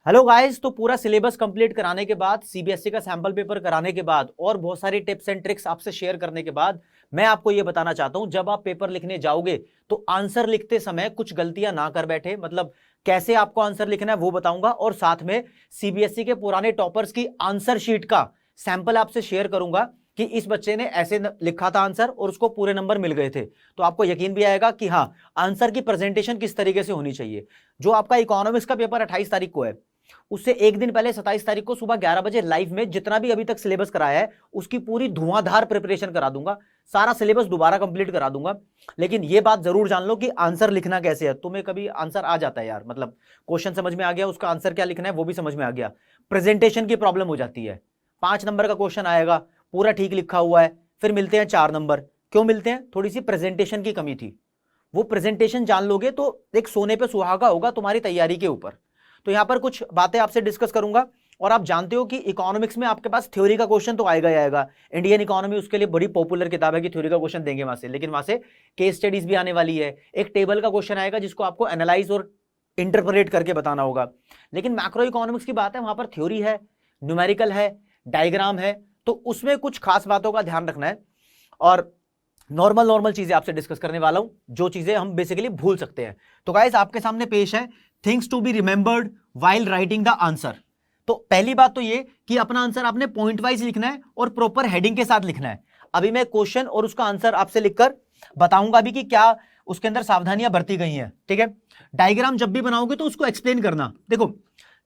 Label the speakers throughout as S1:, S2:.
S1: Hello guys, तो पूरा syllabus complete कराने के बाद, सीबीएसई का सैंपल पेपर कराने के बाद और बहुत सारी टिप्स एंड ट्रिक्स आपसे शेयर करने के बाद मैं आपको यह बताना चाहता हूं, जब आप पेपर लिखने जाओगे तो आंसर लिखते समय कुछ गलतियां ना कर बैठे। मतलब कैसे आपको आंसर लिखना है वो बताऊंगा, और साथ में सीबीएसई के पुराने टॉपर्स की आंसर शीट का सैंपल आपसे शेयर करूंगा कि इस बच्चे ने ऐसे लिखा था आंसर और उसको पूरे नंबर मिल गए थे। तो आपको यकीन भी आएगा कि हाँ, आंसर की प्रेजेंटेशन किस तरीके से होनी चाहिए। जो आपका इकोनॉमिक्स का पेपर 28 तारीख को है, उससे एक दिन पहले 27 तारीख को सुबह 11 बजे लाइव में जितना भी अभी तक सिलेबस कराया है उसकी पूरी धुआंधार प्रिपरेशन करा दूंगा। सारा सिलेबस दोबारा कंप्लीट करा दूंगा। लेकिन यह बात जरूर जान लो कि आंसर लिखना कैसे है। तुम्हें कभी आंसर आ जाता है यार, मतलब क्वेश्चन समझ में आ गया, उसका आंसर क्या लिखना है वो भी समझ में आ गया, प्रेजेंटेशन की प्रॉब्लम हो जाती है। 5 नंबर का क्वेश्चन आएगा, पूरा ठीक लिखा हुआ है, फिर मिलते हैं 4 नंबर। क्यों मिलते हैं? थोड़ी सी प्रेजेंटेशन की कमी थी। वो प्रेजेंटेशन जान लोगे तो एक सोने पे सुहागा होगा तुम्हारी तैयारी के ऊपर। तो यहां पर कुछ बातें आपसे डिस्कस करूंगा। और आप जानते हो कि इकोनॉमिक्स में आपके पास थ्योरी का क्वेश्चन तो आएगा ही आएगा। इंडियन इकोनॉमी उसके लिए बड़ी पॉपुलर किताब है कि थ्योरी का क्वेश्चन देंगे वहां से, लेकिन वहां से केस स्टडीज भी आने वाली है। एक टेबल का क्वेश्चन आएगा जिसको आपको एनालाइज और इंटरप्रेट करके बताना होगा। लेकिन मैक्रो इकोनॉमिक्स की बात है, वहां पर थ्योरी है, न्यूमेरिकल है, डायग्राम है, तो उसमें कुछ खास बातों का ध्यान रखना है। और नॉर्मल नॉर्मल चीजें आपसे डिस्कस करने वाला हूं, जो चीजें हम बेसिकली भूल सकते हैं। तो गाइस, आपके सामने पेश है things to be remembered while writing the answer. तो पहली बात तो ये कि अपना आंसर आपने पॉइंट वाइज लिखना है और प्रॉपर हेडिंग के साथ लिखना है। अभी मैं क्वेश्चन और उसका आंसर आपसे लिखकर बताऊंगा भी कि क्या उसके अंदर सावधानियां बरती गई हैं। ठीक है, डायग्राम जब भी बनाओगे तो उसको एक्सप्लेन करना। देखो,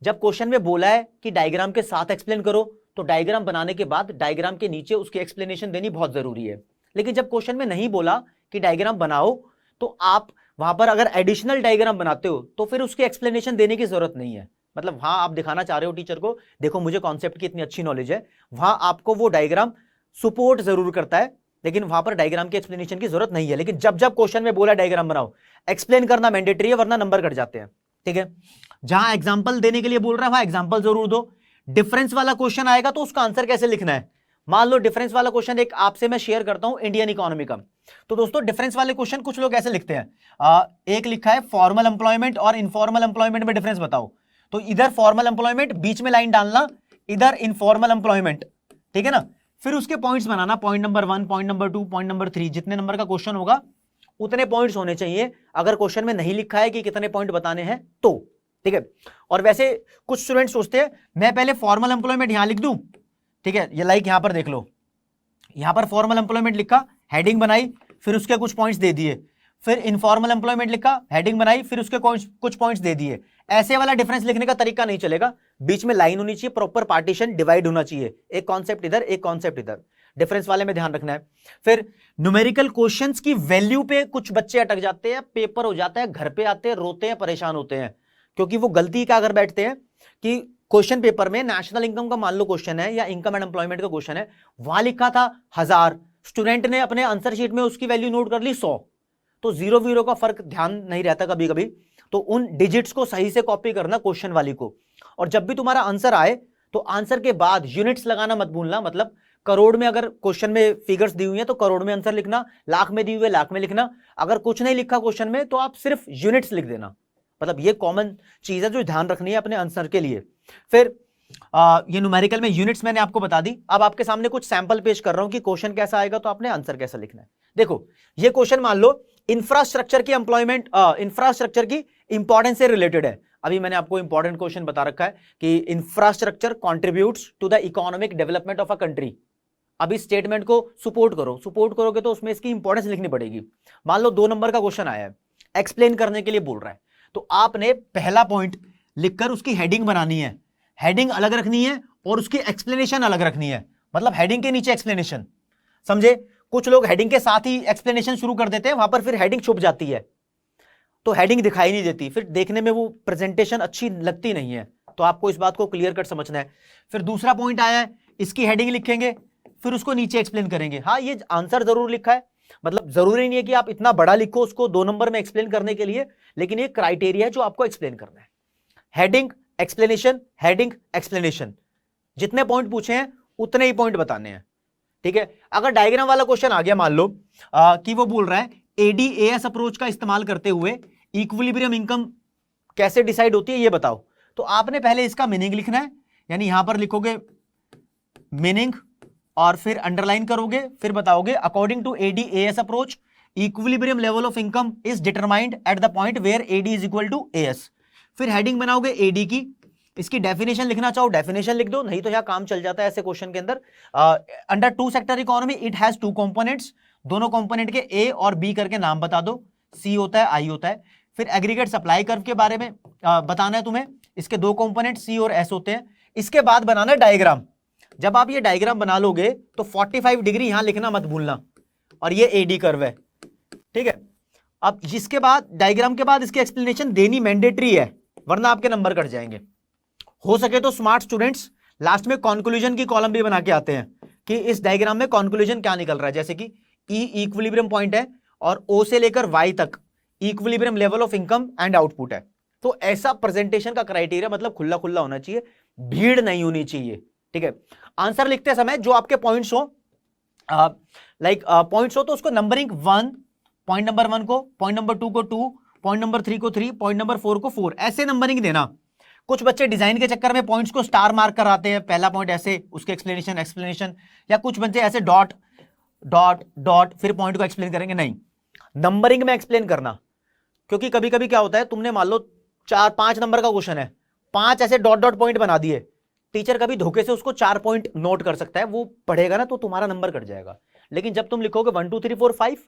S1: जब क्वेश्चन में बोला है कि डायग्राम के साथ एक्सप्लेन करो, तो डायग्राम बनाने के बाद डायग्राम के नीचे उसकी एक्सप्लेनेशन देनी बहुत जरूरी है। लेकिन जब क्वेश्चन में नहीं बोला कि डायग्राम बनाओ, तो आप वहां पर अगर एडिशनल डायग्राम बनाते हो तो फिर उसकी एक्सप्लेनेशन देने की जरूरत नहीं है। मतलब वहां आप दिखाना चाह रहे हो टीचर को, देखो मुझे कॉन्सेप्ट की इतनी अच्छी नॉलेज है, वहां आपको वो डायग्राम सपोर्ट जरूर करता है, लेकिन वहां पर डायग्राम की एक्सप्लेनेशन की जरूरत नहीं है। लेकिन जब जब क्वेश्चन में बोला डायग्राम बनाओ, एक्सप्लेन करना मैंडेटरी है, वरना नंबर कट जाते हैं। ठीक है, जहां एग्जाम्पल देने के लिए बोल रहा है वहां एग्जाम्पल जरूर दो। डिफरेंस वाला क्वेश्चन आएगा तो उसका आंसर कैसे लिखना है। मान लो डिफरेंस वाला क्वेश्चन एक आपसे मैं शेयर करता हूं इंडियन इकोनॉमी का। तो दोस्तों, डिफरेंस वाले क्वेश्चन कुछ लोग ऐसे लिखते हैं, एक लिखा है फॉर्मल एम्प्लॉयमेंट और इनफॉर्मल एम्प्लॉयमेंट में डिफरेंस बताओ। तो इधर फॉर्मल एम्प्लॉयमेंट, बीच में लाइन डालना, इधर इनफॉर्मल एम्प्लॉयमेंट। ठीक है ना, फिर उसके पॉइंट्स बनाना, point number 1, point number 2, point number 3। जितने नंबर का क्वेश्चन होगा उतने पॉइंट्स होने चाहिए, अगर क्वेश्चन में नहीं लिखा है कि कितने पॉइंट बताने हैं तो। ठीक है, और वैसे कुछ स्टूडेंट सोचते हैं मैं पहले फॉर्मल एम्प्लॉयमेंट यहां लिख दूं। ठीक है, ये लाइक यहां पर देख लो, यहां पर फॉर्मल एम्प्लॉयमेंट लिखा, हेडिंग बनाई, फिर उसके कुछ पॉइंट्स दे दिए। फिर इनफॉर्मल एम्प्लॉयमेंट लिखा, हेडिंग बनाई, फिर उसके कुछ पॉइंट्स दे दिए। ऐसे वाला डिफरेंस लिखने का तरीका नहीं चलेगा। बीच में लाइन होनी चाहिए, प्रॉपर पार्टीशन डिवाइड होना चाहिए, एक कॉन्सेप्ट इधर, एक कॉन्सेप्ट इधर। डिफरेंस वाले में ध्यान रखना है। फिर न्यूमेरिकल क्वेश्चंस की वैल्यू पे कुछ बच्चे अटक जाते हैं, पेपर हो जाता है, घर पे आते हैं, रोते हैं, परेशान होते हैं, क्योंकि वो गलती क्या कर बैठते हैं कि क्वेश्चन पेपर में नेशनल इनकम का मान लो क्वेश्चन है या इनकम एंड एम्प्लॉयमेंट का क्वेश्चन है, वहां लिखा था 1000, स्टूडेंट ने अपने आंसर शीट में उसकी वैल्यू नोट कर ली 100। तो जीरो वीरो का फर्क ध्यान नहीं रहता कभी कभी, तो उन डिजिट्स को सही से कॉपी करना क्वेश्चन वाली को। और जब भी तुम्हारा आंसर आए तो आंसर के बाद यूनिट्स लगाना मत भूलना। मतलब करोड़ में अगर क्वेश्चन में फिगर्स दी हुई है तो करोड़ में आंसर लिखना, लाख में दी हुई है लाख में लिखना। अगर कुछ नहीं लिखा क्वेश्चन में तो आप सिर्फ यूनिट्स लिख देना। मतलब ये कॉमन चीज है जो ध्यान रखनी है अपने आंसर के लिए। फिर ये न्यूमेरिकल में यूनिट्स मैंने आपको बता दी। अब आपके सामने कुछ सैंपल पेश कर रहा हूं कि क्वेश्चन कैसा आएगा तो आपने आंसर कैसा लिखना है। देखो, ये क्वेश्चन मान लो इंफ्रास्ट्रक्चर की एम्प्लॉयमेंट, इंफ्रास्ट्रक्चर की इंपॉर्टेंस से रिलेटेड है। अभी मैंने आपको इंपॉर्टेंट क्वेश्चन बता रखा है कि infrastructure contributes to the economic development of a country. अभी स्टेटमेंट को सपोर्ट करो, सपोर्ट करोगे तो उसमें इसकी इंपॉर्टेंस लिखनी पड़ेगी। मान लो 2 नंबर का क्वेश्चन आया है, एक्सप्लेन करने के लिए बोल रहा है, तो आपने पहला पॉइंट लिखकर उसकी हेडिंग बनानी है। हेडिंग अलग रखनी है और उसकी एक्सप्लेनेशन अलग रखनी है। मतलब हेडिंग के नीचे एक्सप्लेनेशन, समझे? कुछ लोग हेडिंग के साथ ही एक्सप्लेनेशन शुरू कर देते हैं, वहां पर फिर हेडिंग छुप जाती है, तो हेडिंग दिखाई नहीं देती, फिर देखने में वो प्रेजेंटेशन अच्छी लगती नहीं है। तो आपको इस बात को क्लियर कट समझना है। फिर दूसरा पॉइंट आया है, इसकी हेडिंग लिखेंगे, फिर उसको नीचे एक्सप्लेन करेंगे। हाँ, ये आंसर जरूर लिखा है, मतलब जरूरी नहीं है कि आप इतना बड़ा लिखो उसको 2 नंबर में एक्सप्लेन करने के लिए, लेकिन ये क्राइटेरिया है जो आपको एक्सप्लेन करना है। हेडिंग, एक्सप्लेनेशन, हेडिंग, एक्सप्लेनेशन, जितने पॉइंट पूछे हैं उतने ही पॉइंट बताने हैं। ठीक है, अगर डायग्राम वाला क्वेश्चन आ गया, मान लो कि वो बोल रहा है एडीएएस अप्रोच का इस्तेमाल करते हुए इक्विलिब्रियम इनकम कैसे डिसाइड होती है ये बताओ, तो आपने पहले इसका मीनिंग लिखना है, यानी यहां पर लिखोगे मीनिंग और फिर अंडरलाइन करोगे, फिर बताओगे according to AD-AS approach equilibrium level of income is determined at the point where AD is equal to AS। फिर हेडिंग बनाओगे AD की, इसकी डेफिनेशन लिखना चाहो डेफिनेशन लिख दो, नहीं तो यहां काम चल जाता है ऐसे क्वेश्चन के अंदर। Under to sector economy it has two components, दोनों कंपोनेंट के A और B करके नाम बता दो, C होता है I होता है। फिर एग्रीगेट सप्लाई कर्व के बारे में बताना है तुम्हें, इसके दो कंपोनेंट C और S होते हैं। इसके बाद बनाना है डायग्राम। जब आप ये डायग्राम बना लोगे तो 45 डिग्री यहां लिखना मत भूलना, और ये AD कर्व है, ठीक है। अब जिसके बाद डायग्राम के बाद इसकी एक्सप्लेनेशन देनी मैंडेटरी है, वरना आपके नंबर कट जाएंगे। हो सके तो स्मार्ट स्टूडेंट्स लास्ट में कंक्लूजन की कॉलम भी बना के आते हैं कि इस डायग्राम में कंक्लूजन क्या निकल रहा है, जैसे कि E इक्विलिब्रियम पॉइंट है और O से लेकर Y तक equilibrium level of income and output है। तो ऐसा प्रेजेंटेशन का क्राइटेरिया मतलब खुला खुला होना चाहिए, भीड़ नहीं होनी चाहिए, ठीक है। आंसर लिखते समय जो आपके पॉइंट्स हो, पॉइंट्स हो तो उसको नंबरिंग 1, पॉइंट नंबर 1 को, पॉइंट नंबर 2 को 2, पॉइंट नंबर 3 को 3, पॉइंट नंबर 4 को 4, ऐसे नंबरिंग देना। कुछ बच्चे डिजाइन के चक्कर में पॉइंट्स को स्टार मार्क कराते हैं, पहला पॉइंट ऐसे उसके एक्सप्लेनेशन, या कुछ बच्चे ऐसे डॉट डॉट डॉट फिर पॉइंट को एक्सप्लेन करेंगे। नहीं, नंबरिंग में एक्सप्लेन करना, क्योंकि कभी कभी क्या होता है, तुमने मान लो 4-5 नंबर का क्वेश्चन है, 5 ऐसे डॉट डॉट पॉइंट बना दिए, टीचर कभी धोखे से उसको 4 पॉइंट नोट कर सकता है, वो पढ़ेगा ना तो तुम्हारा नंबर कट जाएगा। लेकिन जब तुम लिखोगे 1 2 3 4 5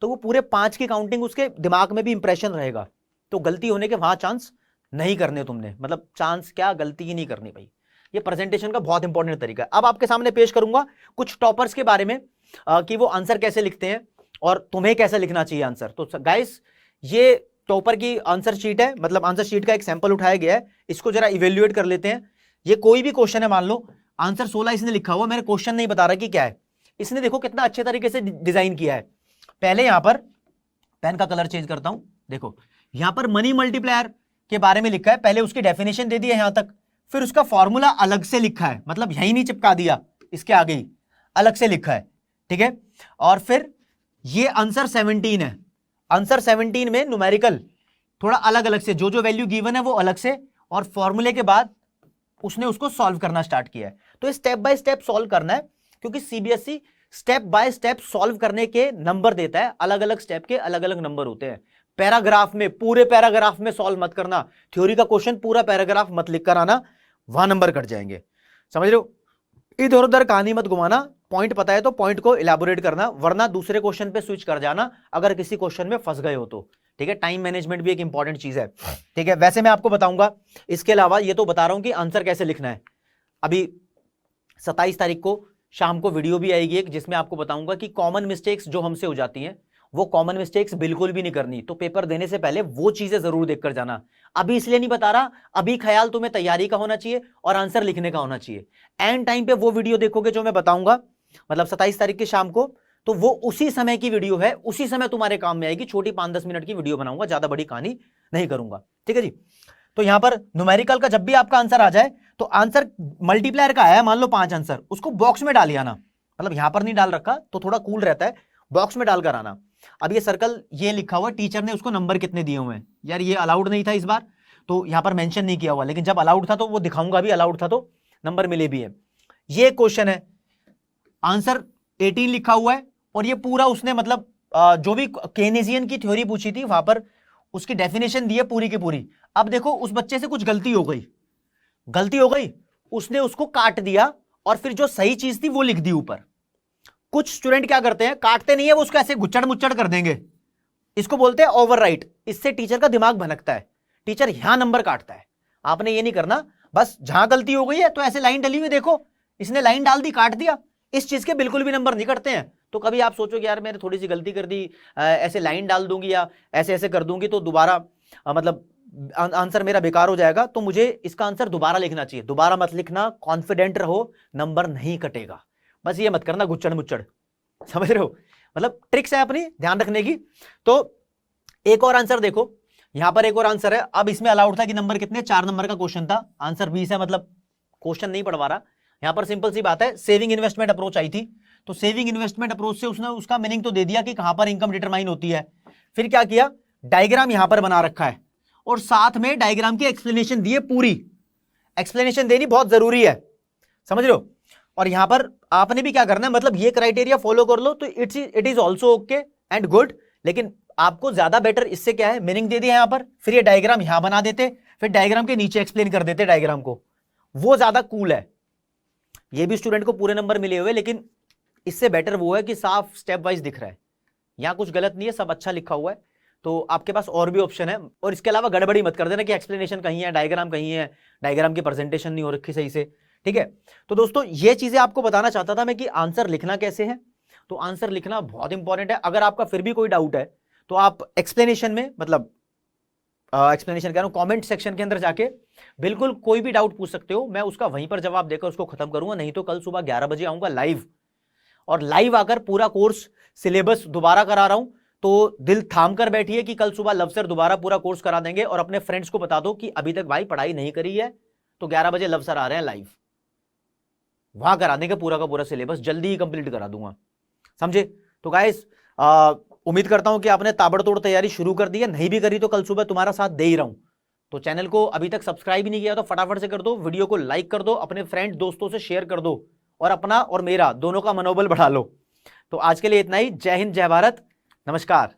S1: तो वो पूरे 5 की काउंटिंग उसके दिमाग में भी इंप्रेशन रहेगा। तो गलती होने के वहां चांस नहीं करने तुमने, मतलब चांस क्या, गलती ही नहीं करनी भाई। ये प्रेजेंटेशन का बहुत इंपॉर्टेंट तरीका है। अब आपके सामने पेश करूंगा कुछ टॉपर्स के बारे में कि वो आंसर कैसे लिखते हैं और तुम्हें कैसे लिखना चाहिए आंसर। तो गाइस ये टॉपर की आंसर शीट है, मतलब आंसर शीट का एक सैंपल उठाया गया है, इसको जरा इवेल्युएट कर लेते हैं। ये कोई भी क्वेश्चन है, मान लो आंसर 16 इसने लिखा हुआ, मेरे क्वेश्चन नहीं बता रहा कि क्या है। इसने देखो कितना अच्छे तरीके से डिजाइन किया है। पहले यहां पर पेन का कलर चेंज करता हूं, देखो यहां पर मनी मल्टीप्लायर के बारे में लिखा है, पहले उसकी डेफिनेशन दे दी है यहां तक, फिर उसका फॉर्मूला अलग से लिखा है, मतलब यही नहीं चिपका दिया, इसके आगे ही अलग से लिखा है, ठीक है। और फिर ये आंसर 17 है, आंसर 17 में न्यूमेरिकल थोड़ा अलग अलग से, जो जो वैल्यू गिवन है वो अलग से, और फॉर्मूले के बाद उसने उसको सॉल्व करना स्टार्ट किया है। तो स्टेप बाय स्टेप सॉल्व करना है, क्योंकि CBSE step by step solve करने के नंबर देता है, अलग अलग स्टेप के अलग अलग नंबर होते हैं। पैराग्राफ में, पूरे पैराग्राफ में सॉल्व मत करना, थ्योरी का क्वेश्चन पूरा पैराग्राफ मत लिख कर आना, वहां नंबर कट जाएंगे, समझ रहे हो। इधर उधर कहानी मत घुमाना, पॉइंट पता है तो पॉइंट को इलैबोरेट करना, वरना दूसरे क्वेश्चन पे स्विच कर जाना अगर किसी क्वेश्चन में फंस गए हो तो, ठीक है। टाइम मैनेजमेंट भी एक इंपॉर्टेंट चीज है, ठीक है। वैसे मैं आपको बताऊंगा, इसके अलावा ये तो बता रहा हूं कि आंसर कैसे लिखना है। अभी 27 तारीख को शाम को वीडियो भी आएगी एक, जिसमें आपको बताऊंगा कि कॉमन मिस्टेक्स जो हमसे हो जाती हैं, वो कॉमन मिस्टेक्स बिल्कुल भी नहीं करनी। तो पेपर देने से पहले वो चीजें जरूर देखकर जाना। अभी इसलिए नहीं बता रहा, अभी ख्याल तुम्हें तैयारी का होना चाहिए और आंसर लिखने का होना चाहिए। एंड टाइम पे वो वीडियो देखोगे जो मैं बताऊंगा, मतलब 27 तारीख की शाम को, तो वो उसी समय की वीडियो है, उसी समय तुम्हारे काम में आएगी। छोटी 5-10 मिनट की वीडियो बनाऊंगा, ज्यादा बड़ी कहानी नहीं करूंगा, ठीक है जी। तो यहां पर न्यूमेरिकल का जब भी आपका आंसर आ जाए, तो आंसर मल्टीप्लायर का आया मान लो 5 आंसर, उसको बॉक्स में डाल आना, मतलब यहां पर नहीं डाल रखा तो थोड़ा कूल रहता है, बॉक्स में डालकर आना। अब ये सर्कल ये लिखा हुआ, टीचर ने उसको नंबर कितने दिए हुए हैं, यार ये अलाउड नहीं था इस बार, तो यहां पर मेंशन नहीं किया हुआ, लेकिन जब अलाउड था तो वो दिखाऊंगा भी, अलाउड था तो नंबर मिले भी है। ये क्वेश्चन है, आंसर 18 लिखा हुआ है, और ये पूरा उसने मतलब जो भी केनेजियन की थ्योरी पूछी थी वहां पर उसकी डेफिनेशन दी है पूरी की पूरी। अब देखो उस बच्चे से कुछ गलती हो गई, उसने उसको काट दिया और फिर जो सही चीज थी वो लिख दी ऊपर। कुछ स्टूडेंट क्या करते हैं, काटते नहीं है वो, उसको ऐसे गुच्चड़ मुच्चड़ कर देंगे, इसको बोलते हैं ओवरराइट। इससे टीचर का दिमाग भनकता है, टीचर यहां नंबर काटता है। आपने ये नहीं करना, बस जहां गलती हो गई है तो ऐसे लाइन डली हुई देखो, इसने लाइन डाल दी, काट दिया, इस चीज के बिल्कुल भी नंबर नहीं कटते हैं। तो कभी आप सोचो कि यार मैंने थोड़ी सी गलती कर दी, ऐसे लाइन डाल दूंगी या ऐसे ऐसे कर दूंगी तो दोबारा मतलब आंसर मेरा बेकार हो जाएगा, तो मुझे इसका आंसर दोबारा लिखना चाहिए। दोबारा मत लिखना, कॉन्फिडेंट रहो, नंबर नहीं कटेगा। बस ये मत करना गुच्चड़ मुच्चड़, समझ रहे हो, मतलब ट्रिक्स है अपनी ध्यान रखने की। तो एक और आंसर देखो, यहां पर एक और आंसर है। अब इसमें अलाउड था कि नंबर कितने, 4 नंबर का क्वेश्चन था, आंसर 20 है, मतलब क्वेश्चन नहीं पढ़वा रहा। यहां पर सिंपल सी बात है, सेविंग इन्वेस्टमेंट अप्रोच आई थी, तो सेविंग इन्वेस्टमेंट अप्रोच से उसने उसका मीनिंग तो दे दिया कि कहां पर इनकम डिटरमाइन होती है। फिर क्या किया, डायग्राम यहां पर बना रखा है और साथ में डायग्राम की एक्सप्लेनेशन दी है पूरी, एक्सप्लेनेशन देनी बहुत जरूरी है, समझ रहे हो। और यहां पर आपने भी क्या करना है, मतलब ये क्राइटेरिया फॉलो कर लो तो it is also okay and good. लेकिन आपको ज्यादा बेटर इससे क्या है, मीनिंग दे दिया यहां पर, फिर ये डायग्राम यहां बना देते, फिर डायग्राम के नीचे एक्सप्लेन कर देते डायग्राम को, वो ज्यादा कूल है। ये भी स्टूडेंट को पूरे नंबर मिले हुए, लेकिन इससे बेटर वो है कि साफ स्टेप वाइज दिख रहा है, यहां कुछ गलत नहीं है, सब अच्छा लिखा हुआ है। तो आपके पास और भी ऑप्शन है, और इसके अलावा गड़बड़ी मत कर देना कि एक्सप्लेनेशन कहीं है, डायग्राम कहीं है, डायग्राम की प्रेजेंटेशन नहीं हो रखी सही से, ठीक है। तो दोस्तों ये चीजें आपको बताना चाहता था मैं कि आंसर लिखना कैसे है। तो आंसर लिखना बहुत इंपॉर्टेंट है। अगर आपका फिर भी कोई डाउट है तो आप एक्सप्लेनेशन में, मतलब एक्सप्लेनेशन कह रहा हूं, कमेंट सेक्शन के अंदर जाके बिल्कुल कोई भी डाउट पूछ सकते हो, मैं उसका वहीं पर जवाब देकर उसको खत्म करूंगा। नहीं तो कल सुबह 11 बजे आऊंगा लाइव, और लाइव आकर पूरा कोर्स सिलेबस दोबारा करा रहा हूं। तो दिल थाम कर बैठिए कि कल सुबह लव सर दोबारा पूरा कोर्स करा देंगे, और अपने फ्रेंड्स को बता दो कि अभी तक भाई पढ़ाई नहीं करी है तो 11 बजे लव सर आ रहे हैं लाइव, वहां करा देंगे पूरा का पूरा सिलेबस, जल्दी ही कंप्लीट करा दूंगा, समझे। तो गाइस उम्मीद करता हूं कि आपने ताबड़तोड़ तैयारी शुरू कर दी है, नहीं भी करी तो कल सुबह तुम्हारा साथ दे ही रहा हूं। तो चैनल को अभी तक सब्सक्राइब ही नहीं किया तो फटाफट से कर दो, वीडियो को लाइक कर दो, अपने फ्रेंड दोस्तों से शेयर कर दो, और अपना और मेरा दोनों का मनोबल बढ़ा लो। तो आज के लिए इतना ही। जय हिंद, जय भारत, नमस्कार।